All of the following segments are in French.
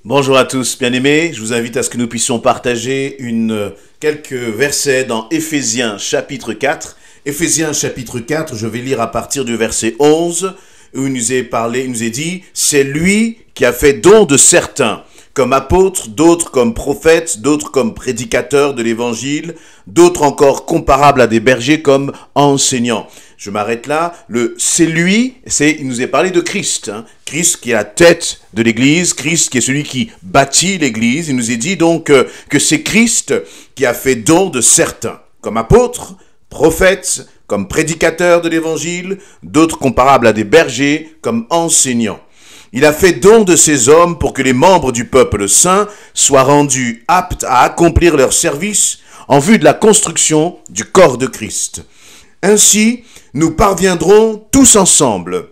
Bonjour à tous, bien-aimés. Je vous invite à ce que nous puissions partager quelques versets dans Éphésiens chapitre 4. Éphésiens chapitre 4, je vais lire à partir du verset 11, où il nous est dit « C'est lui qui a fait don de certains, comme apôtres, d'autres comme prophètes, d'autres comme prédicateurs de l'évangile, d'autres encore comparables à des bergers comme enseignants. » Je m'arrête là. C'est lui, il nous est parlé de Christ. Christ qui est la tête de l'Église, Christ qui est celui qui bâtit l'Église. Il nous est dit donc que c'est Christ qui a fait don de certains, comme apôtres, prophètes, comme prédicateurs de l'Évangile, d'autres comparables à des bergers, comme enseignants. Il a fait don de ces hommes pour que les membres du peuple saint soient rendus aptes à accomplir leur service en vue de la construction du corps de Christ. Ainsi, nous parviendrons tous ensemble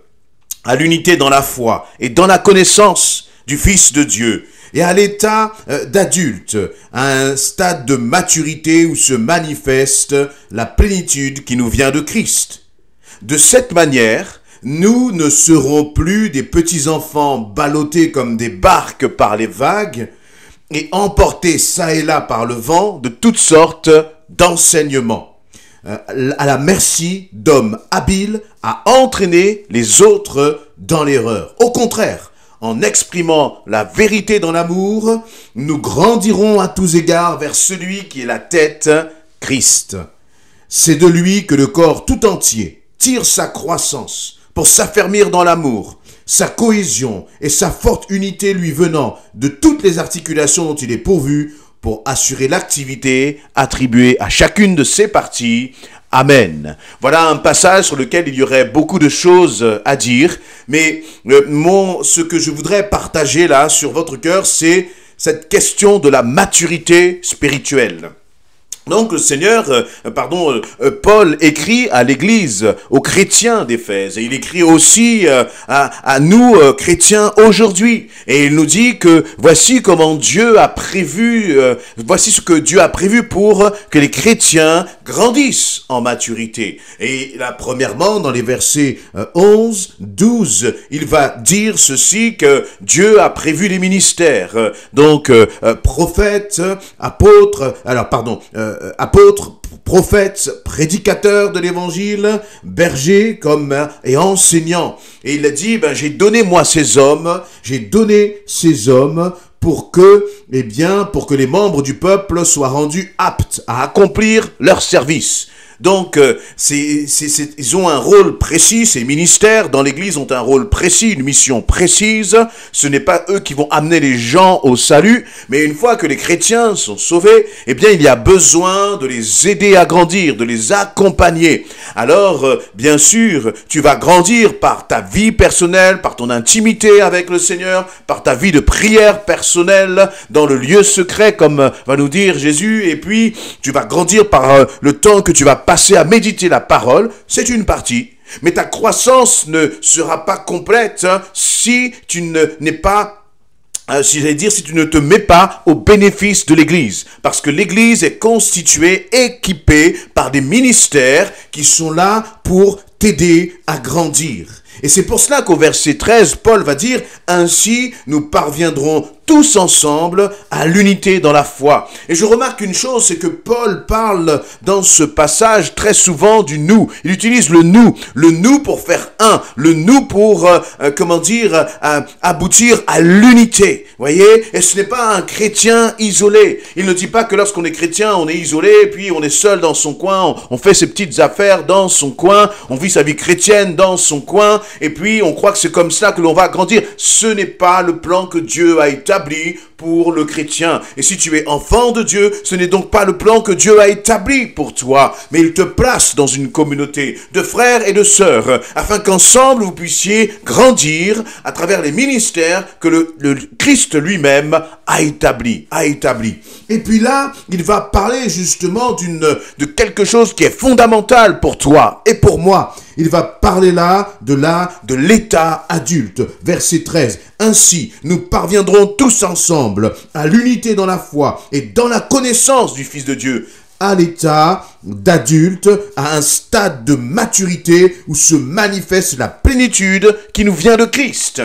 à l'unité dans la foi et dans la connaissance du Fils de Dieu et à l'état d'adulte, à un stade de maturité où se manifeste la plénitude qui nous vient de Christ. De cette manière, nous ne serons plus des petits-enfants ballottés comme des barques par les vagues et emportés çà et là par le vent de toutes sortes d'enseignements, à la merci d'hommes habiles à entraîner les autres dans l'erreur. Au contraire, en exprimant la vérité dans l'amour, nous grandirons à tous égards vers celui qui est la tête, Christ. C'est de lui que le corps tout entier tire sa croissance pour s'affermir dans l'amour, sa cohésion et sa forte unité lui venant de toutes les articulations dont il est pourvu, pour assurer l'activité attribuée à chacune de ses parties. Amen. Voilà un passage sur lequel il y aurait beaucoup de choses à dire, mais ce que je voudrais partager là sur votre cœur, c'est cette question de la maturité spirituelle. Donc le Seigneur, Paul écrit à l'Église, aux chrétiens d'Éphèse, et il écrit aussi à nous, chrétiens aujourd'hui, et il nous dit que voici comment Dieu a prévu, voici ce que Dieu a prévu pour que les chrétiens grandissent en maturité. Et là, premièrement, dans les versets 11, 12, il va dire ceci, que Dieu a prévu les ministères, prophètes, apôtres, apôtres, prophètes, prédicateurs de l'évangile, bergers et enseignants. Et il a dit, j'ai donné ces hommes pour que les membres du peuple soient rendus aptes à accomplir leur service. Donc, ils ont un rôle précis, ces ministères dans l'Église ont un rôle précis, une mission précise. Ce n'est pas eux qui vont amener les gens au salut, mais une fois que les chrétiens sont sauvés, il y a besoin de les aider à grandir, de les accompagner. Alors, bien sûr, tu vas grandir par ta vie personnelle, par ton intimité avec le Seigneur, par ta vie de prière personnelle, dans le lieu secret, comme va nous dire Jésus, et puis tu vas grandir par le temps que tu vas passer à méditer la parole, c'est une partie. Mais ta croissance ne sera pas complète si tu n'es pas, si tu ne te mets pas au bénéfice de l'Église. Parce que l'Église est constituée, équipée par des ministères qui sont là pour t'aider à grandir. Et c'est pour cela qu'au verset 13, Paul va dire « Ainsi, nous parviendrons tous ensemble à l'unité dans la foi. » Et je remarque une chose, c'est que Paul parle dans ce passage très souvent du « nous ». Il utilise le nous pour faire un, le nous pour, aboutir à l'unité. Voyez? Et ce n'est pas un chrétien isolé. Il ne dit pas que lorsqu'on est chrétien, on est isolé, et puis on est seul dans son coin, on fait ses petites affaires dans son coin, on vit sa vie chrétienne dans son coin, et puis on croit que c'est comme ça que l'on va grandir. Ce n'est pas le plan que Dieu a établi pour le chrétien. Et si tu es enfant de Dieu, ce n'est donc pas le plan que Dieu a établi pour toi, mais il te place dans une communauté de frères et de sœurs, afin qu'ensemble vous puissiez grandir à travers les ministères que le Christ lui-même a établi. Et puis là, il va parler justement de quelque chose qui est fondamental pour toi et pour moi. Il va parler là de l'état adulte. Verset 13. Ainsi, nous parviendrons tous ensemble à l'unité dans la foi et dans la connaissance du Fils de Dieu, à l'état d'adulte, à un stade de maturité où se manifeste la plénitude qui nous vient de Christ.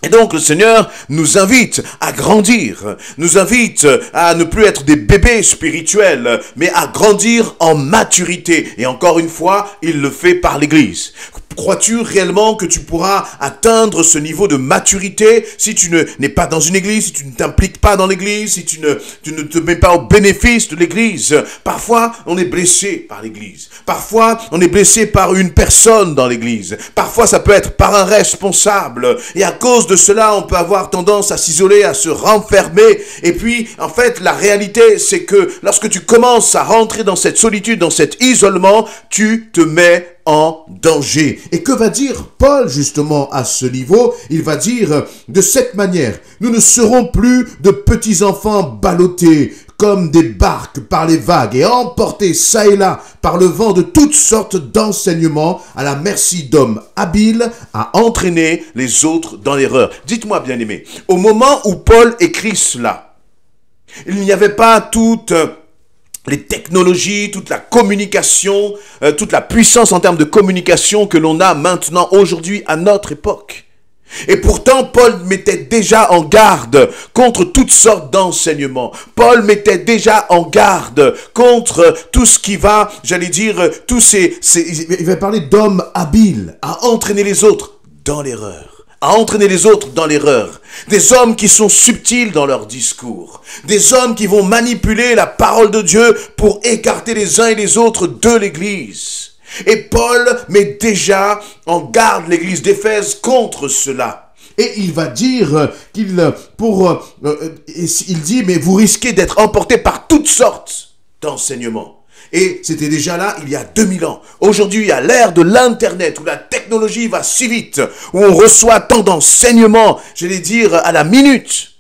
Et donc le Seigneur nous invite à grandir, nous invite à ne plus être des bébés spirituels, mais à grandir en maturité. Et encore une fois, il le fait par l'Église. Crois-tu réellement que tu pourras atteindre ce niveau de maturité si tu n'es pas dans une église, si tu ne t'impliques pas dans l'église, si tu ne te mets pas au bénéfice de l'église? Parfois, on est blessé par l'église. Parfois, on est blessé par une personne dans l'église. Parfois, ça peut être par un responsable. Et à cause de cela, on peut avoir tendance à s'isoler, à se renfermer. Et puis, en fait, la réalité, c'est que lorsque tu commences à rentrer dans cette solitude, dans cet isolement, tu te mets en danger. Et que va dire Paul justement à ce niveau? Il va dire de cette manière: nous ne serons plus de petits enfants ballottés comme des barques par les vagues et emportés çà et là par le vent de toutes sortes d'enseignements à la merci d'hommes habiles à entraîner les autres dans l'erreur. Dites-moi, bien-aimés, au moment où Paul écrit cela, il n'y avait pas toute les technologies, toute la communication, toute la puissance en termes de communication que l'on a maintenant, aujourd'hui, à notre époque. Et pourtant, Paul mettait déjà en garde contre toutes sortes d'enseignements. Paul mettait déjà en garde contre tout ce qui va, j'allais dire, il va parler d'hommes habiles à entraîner les autres dans l'erreur. À entraîner les autres dans l'erreur. Des hommes qui sont subtils dans leur discours. Des hommes qui vont manipuler la parole de Dieu pour écarter les uns et les autres de l'Église. Et Paul met déjà en garde l'Église d'Éphèse contre cela. Et il va dire il dit, mais vous risquez d'être emportés par toutes sortes d'enseignements. Et c'était déjà là il y a 2000 ans. Aujourd'hui, à l'ère de l'Internet, où la technologie va si vite, où on reçoit tant d'enseignements, j'allais dire à la minute,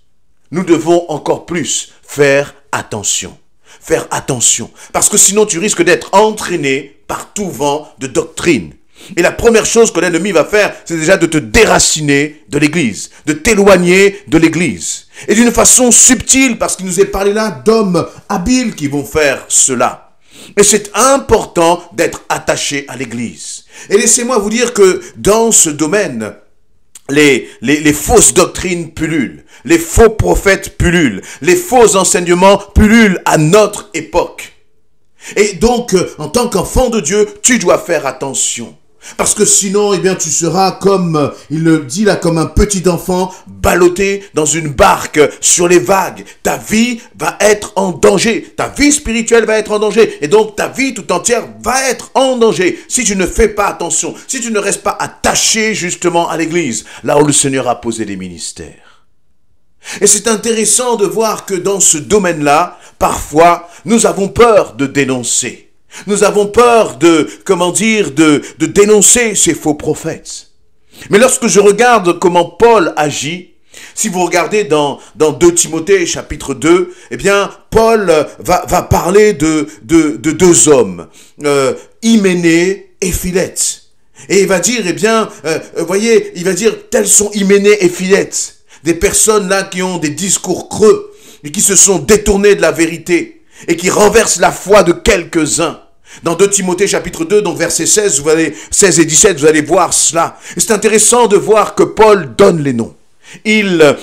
nous devons encore plus faire attention. Faire attention. Parce que sinon, tu risques d'être entraîné par tout vent de doctrine. Et la première chose que l'ennemi va faire, c'est déjà de te déraciner de l'Église, de t'éloigner de l'Église. Et d'une façon subtile, parce qu'il nous est parlé là d'hommes habiles qui vont faire cela. Et c'est important d'être attaché à l'Église. Et laissez-moi vous dire que dans ce domaine, les fausses doctrines pullulent, les faux prophètes pullulent, les faux enseignements pullulent à notre époque. Et donc, en tant qu'enfant de Dieu, tu dois faire attention. Parce que sinon, eh bien, tu seras comme, il le dit là, comme un petit enfant ballotté dans une barque sur les vagues. Ta vie va être en danger. Ta vie spirituelle va être en danger. Et donc, ta vie tout entière va être en danger. Si tu ne fais pas attention, si tu ne restes pas attaché justement à l'Église, là où le Seigneur a posé les ministères. Et c'est intéressant de voir que dans ce domaine-là, parfois, nous avons peur de dénoncer. Nous avons peur de dénoncer ces faux prophètes. Mais lorsque je regarde comment Paul agit, si vous regardez dans 2 Timothée chapitre 2, eh bien, Paul va parler de deux hommes, Hyménée et Philette. Et il va dire, eh bien, voyez, il va dire, tels sont Hyménée et Philette. Des personnes là qui ont des discours creux et qui se sont détournés de la vérité et qui renversent la foi de quelques-uns. Dans 2 Timothée chapitre 2, donc verset 16 et 17, vous allez voir cela. Et c'est intéressant de voir que Paul donne les noms. Il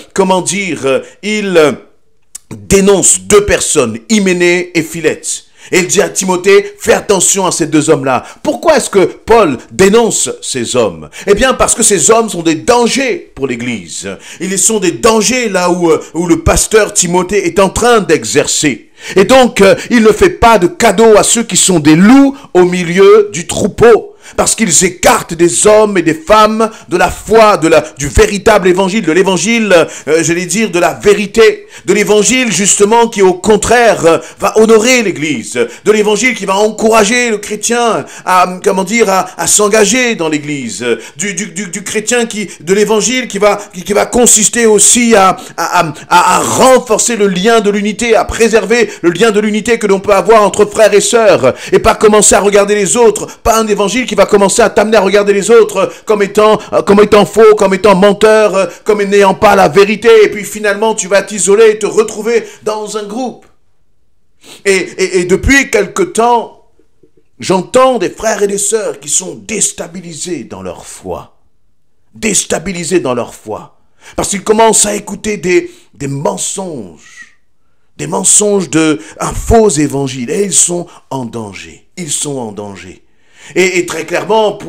dénonce 2 personnes, Hyménée et Philette. Et il dit à Timothée, fais attention à ces 2 hommes-là. Pourquoi est-ce que Paul dénonce ces hommes? Eh bien, parce que ces hommes sont des dangers pour l'Église. Ils sont des dangers là où le pasteur Timothée est en train d'exercer. Et donc, il ne fait pas de cadeau à ceux qui sont des loups au milieu du troupeau. Parce qu'ils écartent des hommes et des femmes de la foi, du véritable évangile, de l'évangile, j'allais dire, de la vérité, de l'évangile justement qui au contraire va honorer l'Église, de l'évangile qui va encourager le chrétien à s'engager dans l'Église, du chrétien de l'évangile qui va consister aussi à renforcer le lien de l'unité, à préserver le lien de l'unité que l'on peut avoir entre frères et sœurs, et pas commencer à regarder les autres, pas un évangile qui va commencer à t'amener à regarder les autres comme étant faux, comme étant menteur, comme n'ayant pas la vérité, et puis finalement tu vas t'isoler et te retrouver dans un groupe. Et depuis quelque temps, j'entends des frères et des sœurs qui sont déstabilisés dans leur foi. Déstabilisés dans leur foi. Parce qu'ils commencent à écouter des mensonges d'un faux évangile. Et ils sont en danger. Ils sont en danger. Et très clairement,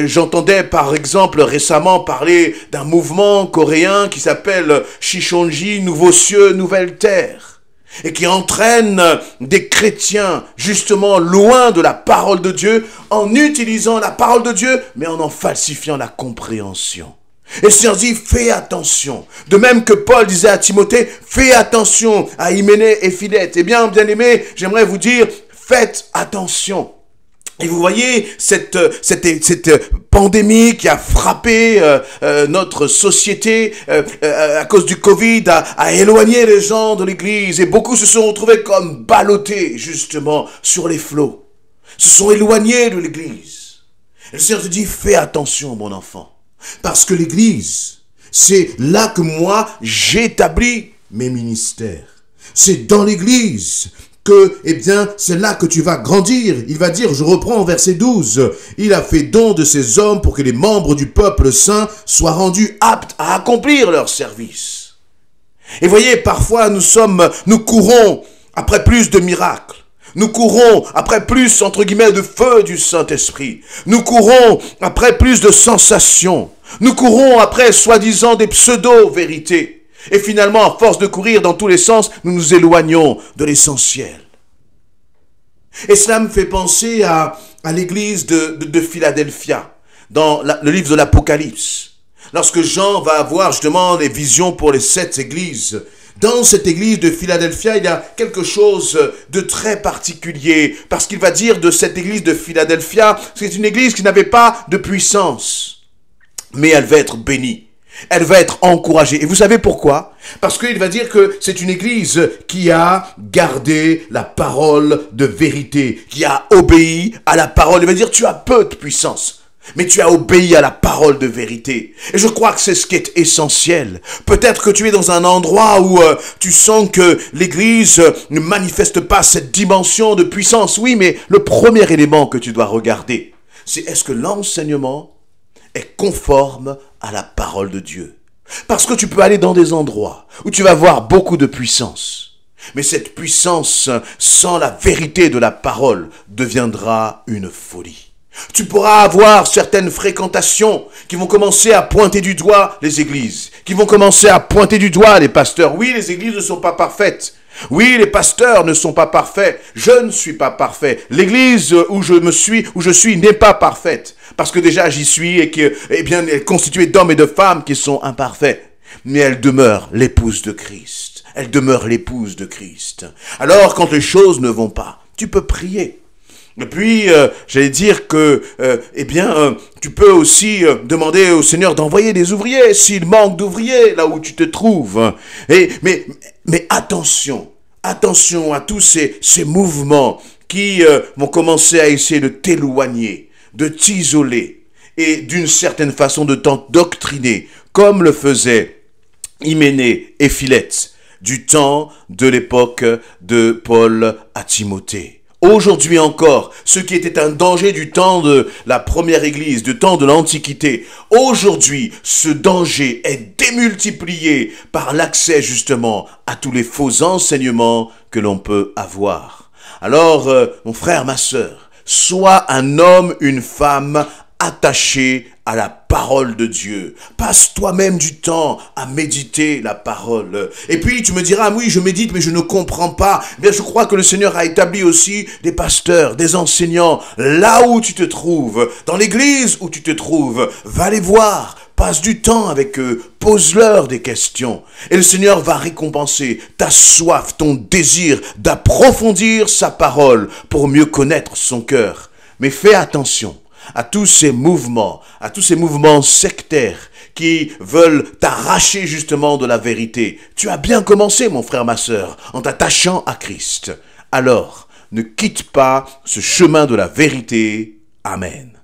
j'entendais par exemple récemment parler d'un mouvement coréen qui s'appelle Shishonji, Nouveaux cieux, Nouvelle terre, et qui entraîne des chrétiens justement loin de la parole de Dieu, en utilisant la parole de Dieu, mais en falsifiant la compréhension. Et le Seigneur dit, fais attention. De même que Paul disait à Timothée, fais attention à Hyménée et Philette. Eh bien, bien aimé, j'aimerais vous dire, faites attention. Et vous voyez, cette pandémie qui a frappé notre société à cause du Covid a éloigné les gens de l'église. Et beaucoup se sont retrouvés comme ballottés, justement, sur les flots. Se sont éloignés de l'église. Et le Seigneur te dit, fais attention, mon enfant. Parce que l'église, c'est là que moi, j'établis mes ministères. C'est dans l'église eh bien, c'est là que tu vas grandir. Il va dire, je reprends verset 12, il a fait don de ses hommes pour que les membres du peuple saint soient rendus aptes à accomplir leur service. Et voyez, parfois nous courons après plus de miracles. Nous courons après plus, entre guillemets, de feu du Saint-Esprit. Nous courons après plus de sensations. Nous courons après, soi-disant, des pseudo-vérités. Et finalement, à force de courir dans tous les sens, nous nous éloignons de l'essentiel. Et cela me fait penser à l'église de Philadelphia, dans le livre de l'Apocalypse. Lorsque Jean va avoir justement des visions pour les 7 églises, dans cette église de Philadelphia, il y a quelque chose de très particulier, parce qu'il va dire de cette église de Philadelphia, c'est une église qui n'avait pas de puissance, mais elle va être bénie. Elle va être encouragée. Et vous savez pourquoi? Parce qu'il va dire que c'est une église qui a gardé la parole de vérité, qui a obéi à la parole. Il va dire, tu as peu de puissance, mais tu as obéi à la parole de vérité. Et je crois que c'est ce qui est essentiel. Peut-être que tu es dans un endroit où tu sens que l'église ne manifeste pas cette dimension de puissance. Oui, mais le premier élément que tu dois regarder, c'est est-ce que l'enseignement est conforme à la parole de Dieu. Parce que tu peux aller dans des endroits où tu vas voir beaucoup de puissance. Mais cette puissance, sans la vérité de la parole, deviendra une folie. Tu pourras avoir certaines fréquentations qui vont commencer à pointer du doigt les églises, qui vont commencer à pointer du doigt les pasteurs. Oui, les églises ne sont pas parfaites. Oui, les pasteurs ne sont pas parfaits. Je ne suis pas parfait. L'église où je suis n'est pas parfaite. Parce que déjà j'y suis et que, eh bien, elle est constituée d'hommes et de femmes qui sont imparfaits. Mais elle demeure l'épouse de Christ. Elle demeure l'épouse de Christ. Alors, quand les choses ne vont pas, tu peux prier. Et puis, j'allais dire que, tu peux aussi demander au Seigneur d'envoyer des ouvriers s'il manque d'ouvriers là où tu te trouves. Mais attention à tous ces mouvements qui vont commencer à essayer de t'éloigner, de t'isoler et d'une certaine façon de t'endoctriner, comme le faisaient Hyménée et Philette du temps de l'époque de Paul à Timothée. Aujourd'hui encore, ce qui était un danger du temps de la première église, du temps de l'Antiquité, aujourd'hui, ce danger est démultiplié par l'accès justement à tous les faux enseignements que l'on peut avoir. Alors, mon frère, ma sœur, sois un homme, une femme attaché à la parole de Dieu. Passe toi-même du temps à méditer la parole. Et puis tu me diras, oui, je médite, mais je ne comprends pas. Bien, je crois que le Seigneur a établi aussi des pasteurs, des enseignants, là où tu te trouves, dans l'église où tu te trouves. Va les voir. Passe du temps avec eux, pose-leur des questions. Et le Seigneur va récompenser ta soif, ton désir d'approfondir sa parole pour mieux connaître son cœur. Mais fais attention à tous ces mouvements sectaires qui veulent t'arracher justement de la vérité. Tu as bien commencé, mon frère, ma sœur, en t'attachant à Christ. Alors, ne quitte pas ce chemin de la vérité. Amen.